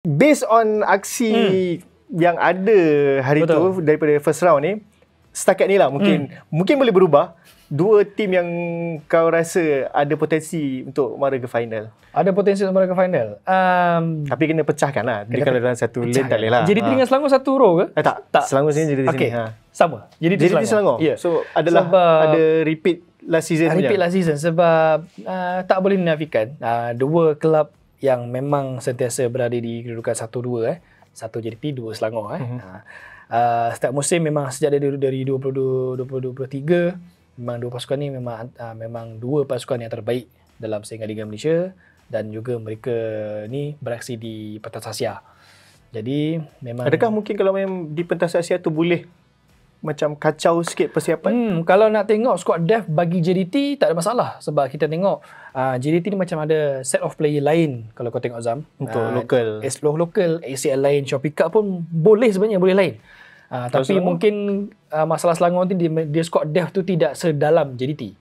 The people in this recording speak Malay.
Based on aksi yang ada hari tu daripada first round ni, setakat ni lah mungkin boleh berubah. Dua tim yang kau rasa ada potensi untuk mara ke final? Ada potensi untuk mara ke final. Tapi kena pecahkan lah. Dia kalau dalam satu lane tak boleh lah. JDT dengan Selangor satu row ke? Tak. Selangor sini JDT sini. Sama. JDT Selangor. Yeah. So adalah ada repeat last season punya. Repeat last season sebab tak boleh dinafikan. Dua kelab yang memang sentiasa berada di kedudukan 1-2 Satu JDT, dua Selangor setiap musim memang sejak dari 2023 memang dua pasukan ni memang dua pasukan yang terbaik dalam saingan Liga Malaysia, dan juga mereka ni beraksi di pentas Asia. Jadi memang adakah mungkin kalau main di pentas Asia tu boleh macam kacau sikit persiapan? Kalau nak tengok squad depth bagi JDT tak ada masalah, sebab kita tengok JDT ni macam ada set of player lain. Kalau kau tengok Zam untuk local ACL lain, Shopee Cup pun boleh sebenarnya, boleh lain. Tapi mungkin masalah Selangor ni dia squad depth tu tidak sedalam JDT.